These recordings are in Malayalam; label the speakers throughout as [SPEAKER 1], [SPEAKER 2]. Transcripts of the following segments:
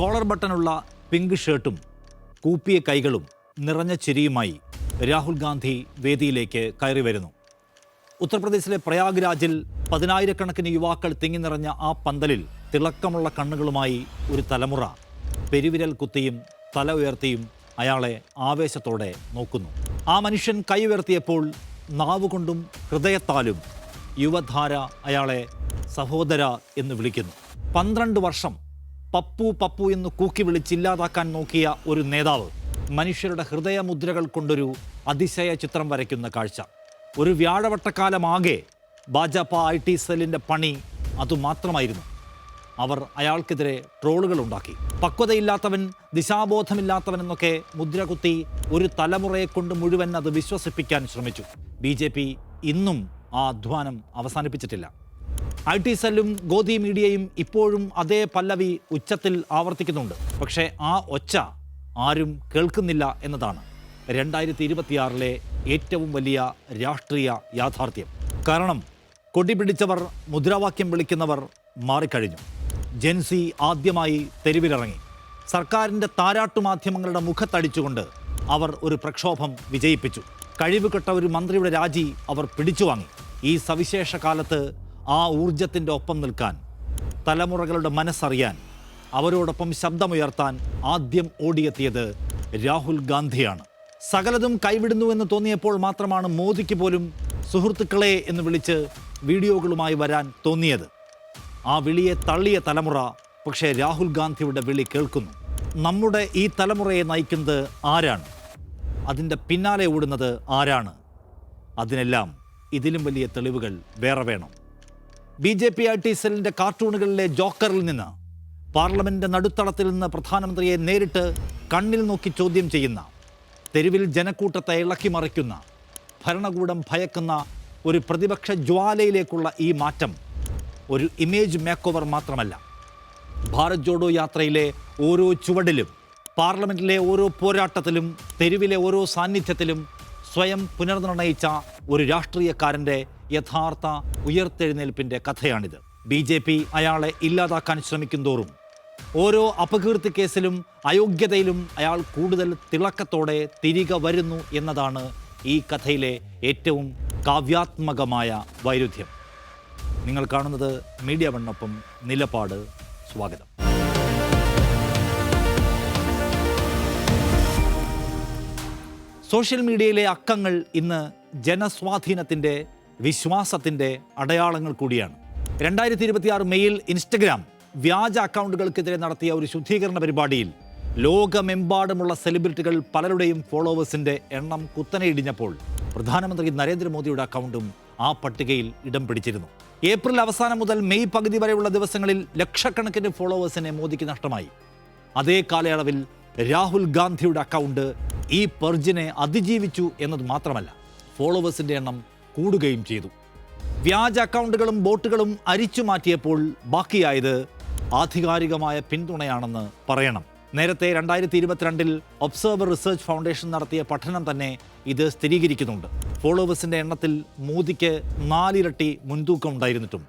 [SPEAKER 1] കോളർ ബട്ടണുള്ള പിങ്ക് ഷർട്ടും കൂപ്പിയ കൈകളും നിറഞ്ഞ ചിരിയുമായി രാഹുൽ ഗാന്ധി വേദിയിലേക്ക് കയറി വരുന്നു. ഉത്തർപ്രദേശിലെ പ്രയാഗ്രാജിൽ 10,000-കണക്കിന് യുവാക്കൾ തിങ്ങി നിറഞ്ഞ ആ പന്തലിൽ തിളക്കമുള്ള കണ്ണുകളുമായി ഒരു തലമുറ പെരുവിരൽ കുത്തിയും തല ഉയർത്തിയും അയാളെ ആവേശത്തോടെ നോക്കുന്നു. ആ മനുഷ്യൻ കൈ ഉയർത്തിയപ്പോൾ നാവുകൊണ്ടും ഹൃദയത്താലും യുവധാര അയാളെ സഹോദര എന്ന് വിളിക്കുന്നു. 12 വർഷം പപ്പു പപ്പു എന്ന് കൂക്കി വിളിച്ചില്ലാതാക്കാൻ നോക്കിയ ഒരു നേതാവ് മനുഷ്യരുടെ ഹൃദയമുദ്രകൾ കൊണ്ടൊരു അതിശയ ചിത്രം വരയ്ക്കുന്ന കാഴ്ച. ഒരു വ്യാഴവട്ടക്കാലമാകെ ഭാജപ IT സെല്ലിൻ്റെ പണി അതുമാത്രമായിരുന്നു. അവർ അയാൾക്കെതിരെ ട്രോളുകൾ ഉണ്ടാക്കി. പക്വതയില്ലാത്തവൻ, ദിശാബോധമില്ലാത്തവൻ എന്നൊക്കെ മുദ്ര കുത്തി ഒരു തലമുറയെ കൊണ്ട് മുഴുവൻ അത് വിശ്വസിപ്പിക്കാൻ ശ്രമിച്ചു. BJP ഇന്നും ആ അധ്വാനം അവസാനിപ്പിച്ചിട്ടില്ല. IT സെല്ലും ഗോദി മീഡിയയും ഇപ്പോഴും അതേ പല്ലവി ഉച്ചത്തിൽ ആവർത്തിക്കുന്നുണ്ട്. പക്ഷേ ആ ഒച്ച ആരും കേൾക്കുന്നില്ല എന്നതാണ് 2026 ഏറ്റവും വലിയ രാഷ്ട്രീയ യാഥാർത്ഥ്യം. കാരണം കൊടി പിടിച്ചവർ, മുദ്രാവാക്യം വിളിക്കുന്നവർ മാറിക്കഴിഞ്ഞു. ജെൻസി ആദ്യമായി തെരുവിലിറങ്ങി. സർക്കാരിൻ്റെ താരാട്ടുമാധ്യമങ്ങളുടെ മുഖത്തടിച്ചുകൊണ്ട് അവർ ഒരു പ്രക്ഷോഭം വിജയിപ്പിച്ചു. കഴിവുകെട്ട ഒരു മന്ത്രിയുടെ രാജി അവർ പിടിച്ചുവാങ്ങി. ഈ സവിശേഷ കാലത്ത് ആ ഊർജത്തിൻ്റെ ഒപ്പം നിൽക്കാൻ, തലമുറകളുടെ മനസ്സറിയാൻ, അവരോടൊപ്പം ശബ്ദമുയർത്താൻ ആദ്യം ഓടിയെത്തിയത് രാഹുൽ ഗാന്ധിയാണ്. സകലതും കൈവിടുന്നുവെന്ന് തോന്നിയപ്പോൾ മാത്രമാണ് മോദിക്ക് പോലും സുഹൃത്തുക്കളെ എന്ന് വിളിച്ച് വീഡിയോകളുമായി വരാൻ തോന്നിയത്. ആ വിളിയെ തള്ളിയ തലമുറ പക്ഷേ രാഹുൽ ഗാന്ധിയുടെ വിളി കേൾക്കുന്നു. നമ്മുടെ ഈ തലമുറയെ നയിക്കുന്നത് ആരാണ്? അതിൻ്റെ പിന്നാലെ ഓടുന്നത് ആരാണ്? അതിനെല്ലാം ഇതിലും വലിയ തെളിവുകൾ വേറെ വേണം. BJP IT സെല്ലിൻ്റെ കാർട്ടൂണുകളിലെ ജോക്കറിൽ നിന്ന്, പാർലമെൻറ്റ് നടുത്തളത്തിൽ നിന്ന് പ്രധാനമന്ത്രിയെ നേരിട്ട് കണ്ണിൽ നോക്കി ചോദ്യം ചെയ്യുന്ന, തെരുവിൽ ജനക്കൂട്ടത്തെ ഇളക്കി മറിക്കുന്ന, ഭരണകൂടം ഭയക്കുന്ന ഒരു പ്രതിപക്ഷ ജ്വാലയിലേക്കുള്ള ഈ മാറ്റം ഒരു ഇമേജ് മേക്ക് ഓവർ മാത്രമല്ല. ഭാരത് ജോഡോ യാത്രയിലെ ഓരോ ചുവടിലും, പാർലമെൻറ്റിലെ ഓരോ പോരാട്ടത്തിലും, തെരുവിലെ ഓരോ സാന്നിധ്യത്തിലും സ്വയം പുനർനിർണയിച്ച ഒരു രാഷ്ട്രീയക്കാരൻ്റെ യഥാർത്ഥ ഉയർത്തെഴുന്നേൽപ്പിൻ്റെ കഥയാണിത്. BJP അയാളെ ഇല്ലാതാക്കാൻ ശ്രമിക്കുന്തോറും ഓരോ അപകീർത്തി കേസിലും അയോഗ്യതയിലും അയാൾ കൂടുതൽ തിളക്കത്തോടെ തിരികെ വരുന്നു എന്നതാണ് ഈ കഥയിലെ ഏറ്റവും കാവ്യാത്മകമായ വൈരുദ്ധ്യം. നിങ്ങൾ കാണുന്നത് മീഡിയ വണ്ണൊപ്പം നിലപാട്. സ്വാഗതം. സോഷ്യൽ മീഡിയയിലെ അക്കങ്ങൾ ഇന്ന് ജനസ്വാധീനത്തിൻ്റെ, വിശ്വാസത്തിൻ്റെ അടയാളങ്ങൾ കൂടിയാണ്. 2026 മെയ്യിൽ ഇൻസ്റ്റഗ്രാം വ്യാജ അക്കൗണ്ടുകൾക്കെതിരെ നടത്തിയ ഒരു ശുദ്ധീകരണ പരിപാടിയിൽ ലോകമെമ്പാടുമുള്ള സെലിബ്രിറ്റികൾ പലരുടെയും ഫോളോവേഴ്സിൻ്റെ എണ്ണം കുത്തനെ ഇടിഞ്ഞപ്പോൾ പ്രധാനമന്ത്രി നരേന്ദ്രമോദിയുടെ അക്കൗണ്ടും ആ പട്ടികയിൽ ഇടം പിടിച്ചിരുന്നു. ഏപ്രിൽ അവസാനം മുതൽ മെയ് പകുതി വരെയുള്ള ദിവസങ്ങളിൽ ലക്ഷക്കണക്കിന് ഫോളോവേഴ്സിനെ മോദിക്ക് നഷ്ടമായി. അതേ കാലയളവിൽ രാഹുൽ ഗാന്ധിയുടെ അക്കൗണ്ട് ഈ പെർജിനെ അതിജീവിച്ചു എന്നത് മാത്രമല്ല, ഫോളോവേഴ്സിൻ്റെ എണ്ണം കൂടുകയും ചെയ്തു. വ്യാജ അക്കൗണ്ടുകളും ബോട്ടുകളും അരിച്ചു മാറ്റിയപ്പോൾ ബാക്കിയായത് ആധികാരികമായ പിന്തുണയാണെന്ന് പറയണം. നേരത്തെ 2022 ഒബ്സർവർ റിസർച്ച് ഫൗണ്ടേഷൻ നടത്തിയ പഠനം തന്നെ ഇത് സ്ഥിരീകരിക്കുന്നുണ്ട്. ഫോളോവേഴ്സിൻ്റെ എണ്ണത്തിൽ മോദിക്ക് 4 ഇരട്ടി മുൻതൂക്കം ഉണ്ടായിരുന്നിട്ടും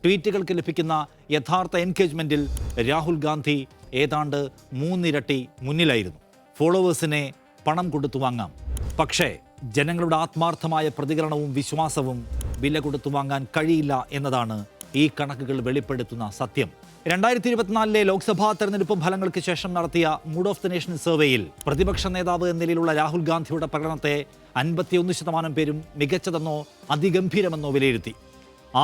[SPEAKER 1] ട്വീറ്റുകൾക്ക് ലഭിക്കുന്ന യഥാർത്ഥ എൻഗേജ്മെൻറ്റിൽ രാഹുൽ ഗാന്ധി ഏതാണ്ട് 3 ഇരട്ടി മുന്നിലായിരുന്നു. ഫോളോവേഴ്സിനെ പണം കൊടുത്തു വാങ്ങാം, പക്ഷേ ജനങ്ങളുടെ ആത്മാർത്ഥമായ പ്രതികരണവും വിശ്വാസവും വില കൊടുത്തു വാങ്ങാൻ കഴിയില്ല എന്നതാണ് ഈ കണക്കുകൾ വെളിപ്പെടുത്തുന്ന സത്യം. 2024 ലോക്സഭാ തെരഞ്ഞെടുപ്പ് ഫലങ്ങൾക്ക് ശേഷം നടത്തിയ മൂഡ് ഓഫ് ദി നേഷൻ സർവേയിൽ പ്രതിപക്ഷ നേതാവ് എന്ന നിലയിലുള്ള രാഹുൽ ഗാന്ധിയുടെ പ്രകടനത്തെ 51% പേരും മികച്ചതെന്നോ അതിഗംഭീരമെന്നോ വിലയിരുത്തി.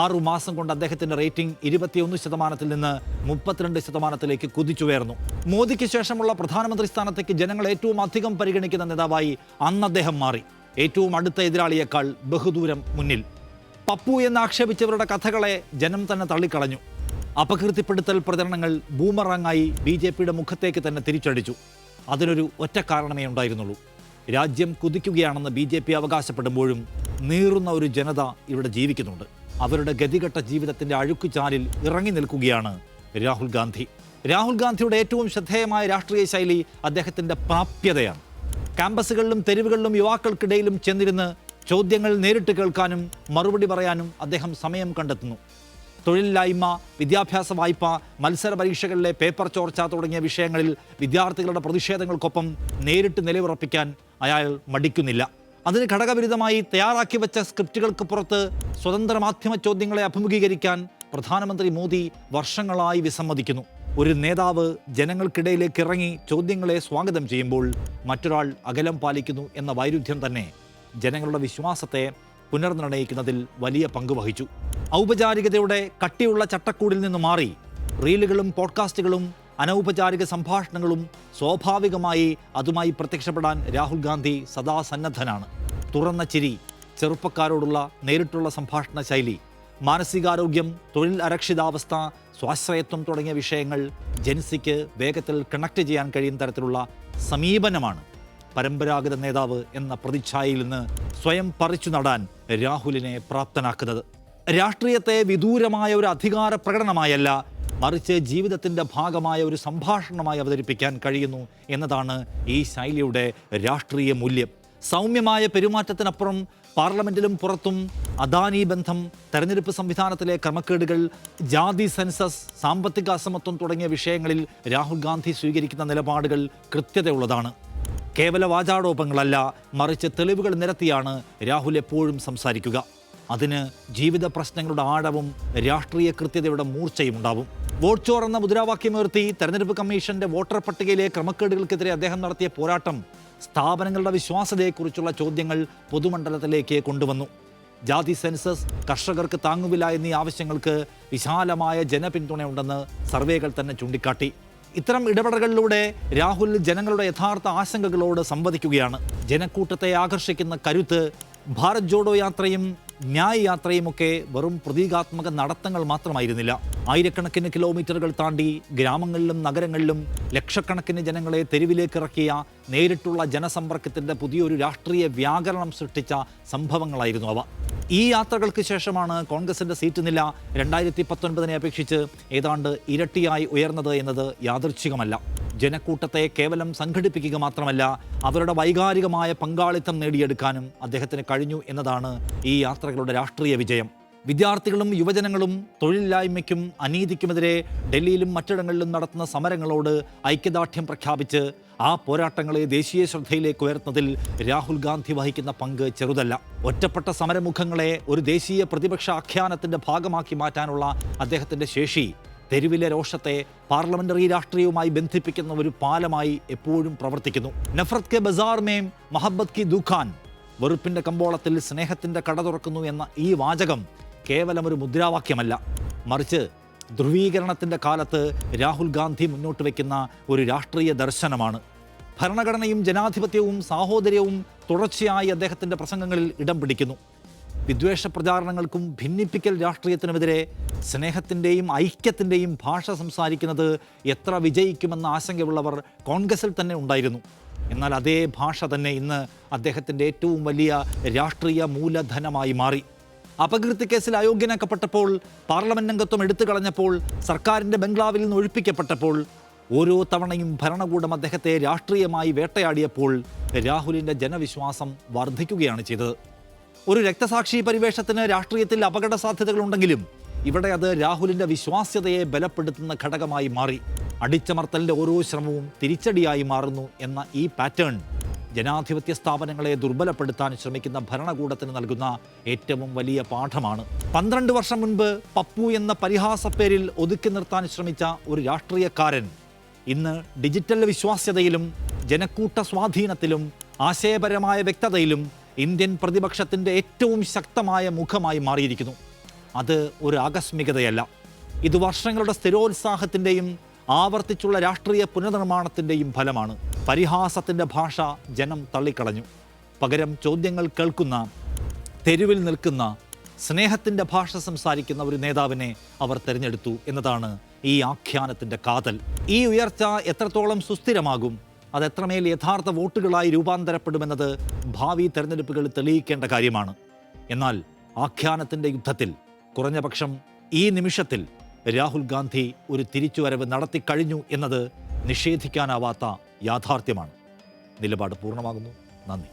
[SPEAKER 1] 6 മാസം കൊണ്ട് അദ്ദേഹത്തിൻ്റെ റേറ്റിംഗ് 21% നിന്ന് 32% കുതിച്ചുയർന്നു. മോദിക്ക് ശേഷമുള്ള പ്രധാനമന്ത്രി സ്ഥാനത്തേക്ക് ജനങ്ങൾ ഏറ്റവും അധികം പരിഗണിക്കുന്ന നേതാവായി അന്ന് അദ്ദേഹം മാറി. ഏറ്റവും അടുത്ത എതിരാളിയേക്കാൾ ബഹുദൂരം മുന്നിൽ. പപ്പു എന്ന് ആക്ഷേപിച്ചവരുടെ കഥകളെ ജനം തന്നെ തള്ളിക്കളഞ്ഞു. അപകീർത്തിപ്പെടുത്തൽ പ്രചരണങ്ങൾ ബൂമറാങ്ങായി BJPയുടെ മുഖത്തേക്ക് തന്നെ തിരിച്ചടിച്ചു. അതിനൊരു ഒറ്റ കാരണമേ ഉണ്ടായിരുന്നുള്ളൂ. രാജ്യം കുതിക്കുകയാണെന്ന് BJP അവകാശപ്പെടുമ്പോഴും നീറുന്ന ഒരു ജനത ഇവിടെ ജീവിക്കുന്നുണ്ട്. അവരുടെ ഗതികെട്ട ജീവിതത്തിൻ്റെ അഴുക്കുചാലിൽ ഇറങ്ങി നിൽക്കുകയാണ് രാഹുൽ ഗാന്ധി. രാഹുൽ ഗാന്ധിയുടെ ഏറ്റവും ശ്രദ്ധേയമായ രാഷ്ട്രീയ ശൈലി അദ്ദേഹത്തിൻ്റെ പ്രാപ്യതയാണ്. ക്യാമ്പസുകളിലും തെരുവുകളിലും യുവാക്കൾക്കിടയിലും ചെന്നിരുന്ന് ചോദ്യങ്ങൾ നേരിട്ട് കേൾക്കാനും മറുപടി പറയാനും അദ്ദേഹം സമയം കണ്ടെത്തുന്നു. തൊഴിലില്ലായ്മ, വിദ്യാഭ്യാസ വായ്പ, മത്സര പരീക്ഷകളിലെ പേപ്പർ ചോർച്ച തുടങ്ങിയ വിഷയങ്ങളിൽ വിദ്യാർത്ഥികളുടെ പ്രതിഷേധങ്ങൾക്കൊപ്പം നേരിട്ട് നിലയുറപ്പിക്കാൻ അയാൾ മടിക്കുന്നില്ല. അതിന് ഘടകവിരുദ്ധമായി തയ്യാറാക്കി വെച്ച സ്ക്രിപ്റ്റുകൾക്ക് പുറത്ത് സ്വതന്ത്ര മാധ്യമ ചോദ്യങ്ങളെ അഭിമുഖീകരിക്കാൻ പ്രധാനമന്ത്രി മോദി വർഷങ്ങളായി വിസമ്മതിക്കുന്നു. ഒരു നേതാവ് ജനങ്ങൾക്കിടയിലേക്ക് ഇറങ്ങി ചോദ്യങ്ങളെ സ്വാഗതം ചെയ്യുമ്പോൾ മറ്റൊരാൾ അകലം പാലിക്കുന്നു എന്ന വൈരുദ്ധ്യം തന്നെ ജനങ്ങളുടെ വിശ്വാസത്തെ പുനർനിർണയിക്കുന്നതിൽ വലിയ പങ്ക് വഹിച്ചു. ഔപചാരികതയുടെ കട്ടിയുള്ള ചട്ടക്കൂടിൽ നിന്ന് മാറി റീലുകളും പോഡ്കാസ്റ്റുകളും അനൗപചാരിക സംഭാഷണങ്ങളും സ്വാഭാവികമായി അതുമായി പ്രത്യക്ഷപ്പെടാൻ രാഹുൽ ഗാന്ധി സദാ സന്നദ്ധനാണ്. തുറന്ന ചിരി, ചെറുപ്പക്കാരോടുള്ള നേരിട്ടുള്ള സംഭാഷണ ശൈലി, മാനസികാരോഗ്യം, തൊഴിൽ അരക്ഷിതാവസ്ഥ, സ്വാശ്രയത്വം തുടങ്ങിയ വിഷയങ്ങൾ ജൻസിക്ക് വേഗത്തിൽ കണക്ട് ചെയ്യാൻ കഴിയുന്ന തരത്തിലുള്ള സമീപനമാണ് പരമ്പരാഗത നേതാവ് എന്ന പ്രതിച്ഛായയിൽ നിന്ന് സ്വയം പറിച്ചു നടാൻ രാഹുലിനെ പ്രാപ്തനാക്കുന്നത്. രാഷ്ട്രീയത്തെ വിദൂരമായ ഒരു അധികാര പ്രകടനമായല്ല, മറിച്ച് ജീവിതത്തിൻ്റെ ഭാഗമായ ഒരു സംഭാഷണമായി അവതരിപ്പിക്കാൻ കഴിയുന്നു എന്നതാണ് ഈ ശൈലിയുടെ രാഷ്ട്രീയ മൂല്യം. സൗമ്യമായ പെരുമാറ്റത്തിനപ്പുറം പാർലമെന്റിലും പുറത്തും അദാനി ബന്ധം, തെരഞ്ഞെടുപ്പ് സംവിധാനത്തിലെ ക്രമക്കേടുകൾ, ജാതി സെൻസസ്, സാമ്പത്തിക അസമത്വം തുടങ്ങിയ വിഷയങ്ങളിൽ രാഹുൽ ഗാന്ധി സ്വീകരിക്കുന്ന നിലപാടുകൾ കൃത്യതയുള്ളതാണ്. കേവല വാചാടോപങ്ങളല്ല, മറിച്ച് തെളിവുകൾ നിരത്തിയാണ് രാഹുൽ എപ്പോഴും സംസാരിക്കുക. അതിന് ജീവിത പ്രശ്നങ്ങളുടെ ആഴവും രാഷ്ട്രീയ കൃത്യതയുടെ മൂർച്ചയും ഉണ്ടാവും. വോട്ട് ചോർ എന്ന മുദ്രാവാക്യമുയർത്തി തെരഞ്ഞെടുപ്പ് കമ്മീഷന്റെ വോട്ടർ പട്ടികയിലെ ക്രമക്കേടുകൾക്കെതിരെ അദ്ദേഹം നടത്തിയ പോരാട്ടം സ്ഥാപനങ്ങളുടെ വിശ്വാസ്യതയെക്കുറിച്ചുള്ള ചോദ്യങ്ങൾ പൊതുമണ്ഡലത്തിലേക്ക് കൊണ്ടുവന്നു. ജാതി സെൻസസ്, കർഷകർക്ക് താങ്ങുവില എന്നീ ആവശ്യങ്ങൾക്ക് വിശാലമായ ജനപിന്തുണയുണ്ടെന്ന് സർവേകൾ തന്നെ ചൂണ്ടിക്കാട്ടി. ഇത്തരം ഇടപെടലുകളിലൂടെ രാഹുൽ ജനങ്ങളുടെ യഥാർത്ഥ ആശങ്കകളോട് സംവദിക്കുകയാണ്. ജനക്കൂട്ടത്തെ ആകർഷിക്കുന്ന കരുത്ത് ഭാരത് ജോഡോ യാത്രയും ന്യായ് യാത്രയുമൊക്കെ വെറും പ്രതീകാത്മക നടത്തങ്ങൾ മാത്രമായിരുന്നില്ല. ആയിരക്കണക്കിന് കിലോമീറ്ററുകൾ താണ്ടി ഗ്രാമങ്ങളിലും നഗരങ്ങളിലും ലക്ഷക്കണക്കിന് ജനങ്ങളെ തെരുവിലേക്കിറക്കിയ നേരിട്ടുള്ള ജനസമ്പർക്കത്തിൻ്റെ പുതിയൊരു രാഷ്ട്രീയ വ്യാകരണം സൃഷ്ടിച്ച സംഭവങ്ങളായിരുന്നു അവ. ഈ യാത്രകൾക്ക് ശേഷമാണ് കോൺഗ്രസിൻ്റെ സീറ്റ് നില 2019 അപേക്ഷിച്ച് ഏതാണ്ട് ഇരട്ടിയായി ഉയർന്നത് എന്നത് യാദൃച്ഛികമല്ല. ജനക്കൂട്ടത്തെ കേവലം സംഘടിപ്പിക്കുക മാത്രമല്ല, അവരുടെ വൈകാരികമായ പങ്കാളിത്തം നേടിയെടുക്കാനും അദ്ദേഹത്തിന് കഴിഞ്ഞു എന്നതാണ് ഈ യാത്രകളുടെ രാഷ്ട്രീയ വിജയം. വിദ്യാർത്ഥികളും യുവജനങ്ങളും തൊഴിലില്ലായ്മയ്ക്കും അനീതിക്കുമെതിരെ ഡൽഹിയിലും മറ്റിടങ്ങളിലും നടത്തുന്ന സമരങ്ങളോട് ഐക്യദാർഢ്യം പ്രഖ്യാപിച്ച് ആ പോരാട്ടങ്ങളെ ദേശീയ ശ്രദ്ധയിലേക്ക് ഉയർത്തുന്നതിൽ രാഹുൽ ഗാന്ധി വഹിക്കുന്ന പങ്ക് ചെറുതല്ല. ഒറ്റപ്പെട്ട സമരമുഖങ്ങളെ ഒരു ദേശീയ പ്രതിപക്ഷ ആഖ്യാനത്തിൻ്റെ ഭാഗമാക്കി മാറ്റാനുള്ള അദ്ദേഹത്തിൻ്റെ ശേഷി തെരുവിലെ രോഷത്തെ പാർലമെന്ററി രാഷ്ട്രീയവുമായി ബന്ധിപ്പിക്കുന്ന ഒരു പാലമായി എപ്പോഴും പ്രവർത്തിക്കുന്നു. നഫ്രത് കെ ബസാർ മേം മഹബത്ത് കി ദുഖാൻ, വെറുപ്പിൻ്റെ കമ്പോളത്തിൽ സ്നേഹത്തിൻ്റെ കട തുറക്കുന്നു എന്ന ഈ വാചകം കേവലം ഒരു മുദ്രാവാക്യമല്ല, മറിച്ച് ധ്രുവീകരണത്തിൻ്റെ കാലത്ത് രാഹുൽ ഗാന്ധി മുന്നോട്ട് വയ്ക്കുന്ന ഒരു രാഷ്ട്രീയ ദർശനമാണ്. ഭരണഘടനയും ജനാധിപത്യവും സാഹോദര്യവും തുടർച്ചയായി അദ്ദേഹത്തിൻ്റെ പ്രസംഗങ്ങളിൽ ഇടം പിടിക്കുന്നു. വിദ്വേഷ പ്രചാരണങ്ങൾക്കും ഭിന്നിപ്പിക്കൽ രാഷ്ട്രീയത്തിനുമെതിരെ സ്നേഹത്തിൻ്റെയും ഐക്യത്തിൻ്റെയും ഭാഷ സംസാരിക്കുന്നത് എത്ര വിജയിക്കുമെന്ന ആശങ്കയുള്ളവർ കോൺഗ്രസിൽ തന്നെ ഉണ്ടായിരുന്നു. എന്നാൽ അതേ ഭാഷ തന്നെ ഇന്ന് അദ്ദേഹത്തിൻ്റെ ഏറ്റവും വലിയ രാഷ്ട്രീയ മൂലധനമായി മാറി. അപകീർത്തി കേസിൽ അയോഗ്യനാക്കപ്പെട്ടപ്പോൾ, പാർലമെന്റ് അംഗത്വം എടുത്തു കളഞ്ഞപ്പോൾ, സർക്കാരിൻ്റെ ബംഗ്ലാവിൽ നിന്ന് ഒഴിപ്പിക്കപ്പെട്ടപ്പോൾ, ഓരോ തവണയും ഭരണകൂടം അദ്ദേഹത്തെ രാഷ്ട്രീയമായി വേട്ടയാടിയപ്പോൾ രാഹുലിൻ്റെ ജനവിശ്വാസം വർദ്ധിക്കുകയാണ് ചെയ്തത്. ഒരു രക്തസാക്ഷി പരിവേഷത്തിന് രാഷ്ട്രീയത്തിൽ അപകട സാധ്യതകളുണ്ടെങ്കിലും ഇവിടെ അത് രാഹുലിൻ്റെ വിശ്വാസ്യതയെ ബലപ്പെടുത്തുന്ന ഘടകമായി മാറി. അടിച്ചമർത്തലിൻ്റെ ഓരോ ശ്രമവും തിരിച്ചടിയായി മാറുന്നു എന്ന ഈ പാറ്റേൺ ജനാധിപത്യ സ്ഥാപനങ്ങളെ ദുർബലപ്പെടുത്താൻ ശ്രമിക്കുന്ന ഭരണകൂടത്തിന് നൽകുന്ന ഏറ്റവും വലിയ പാഠമാണ്. 12 വർഷം മുൻപ് പപ്പു എന്ന പരിഹാസപ്പേരിൽ ഒതുക്കി നിർത്താൻ ശ്രമിച്ച ഒരു രാഷ്ട്രീയക്കാരൻ ഇന്ന് ഡിജിറ്റൽ വിശ്വാസ്യതയിലും ജനക്കൂട്ട സ്വാധീനത്തിലും ആശയപരമായ വ്യക്തതയിലും ഇന്ത്യൻ പ്രതിപക്ഷത്തിൻ്റെ ഏറ്റവും ശക്തമായ മുഖമായി മാറിയിരിക്കുന്നു. അത് ഒരു ആകസ്മികതയല്ല. ഇത് വർഷങ്ങളുടെ സ്ഥിരോത്സാഹത്തിൻ്റെയും ആവർത്തിച്ചുള്ള രാഷ്ട്രീയ പുനർനിർമ്മാണത്തിൻ്റെയും ഫലമാണ്. പരിഹാസത്തിൻ്റെ ഭാഷ ജനം തള്ളിക്കളഞ്ഞു. പകരം ചോദ്യങ്ങൾ കേൾക്കുന്ന, തെരുവിൽ നിൽക്കുന്ന, സ്നേഹത്തിൻ്റെ ഭാഷ സംസാരിക്കുന്ന ഒരു നേതാവിനെ അവർ തിരഞ്ഞെടുത്തു എന്നതാണ് ഈ ആഖ്യാനത്തിൻ്റെ കാതൽ. ഈ ഉയർച്ച എത്രത്തോളം സുസ്ഥിരമാകും, അത് എത്രമേൽ യഥാർത്ഥ വോട്ടുകളായി രൂപാന്തരപ്പെടുമെന്നത് ഭാവി തെരഞ്ഞെടുപ്പുകൾ തെളിയിക്കേണ്ട കാര്യമാണ്. എന്നാൽ ആഖ്യാനത്തിൻ്റെ യുദ്ധത്തിൽ കുറഞ്ഞപക്ഷം ഈ നിമിഷത്തിൽ രാഹുൽ ഗാന്ധി ഒരു തിരിച്ചുവരവ് നടത്തിക്കഴിഞ്ഞു എന്നത് നിഷേധിക്കാനാവാത്ത യാഥാർത്ഥ്യമാണ്. നിലപാട് പൂർണ്ണമാകുന്നു. നന്ദി.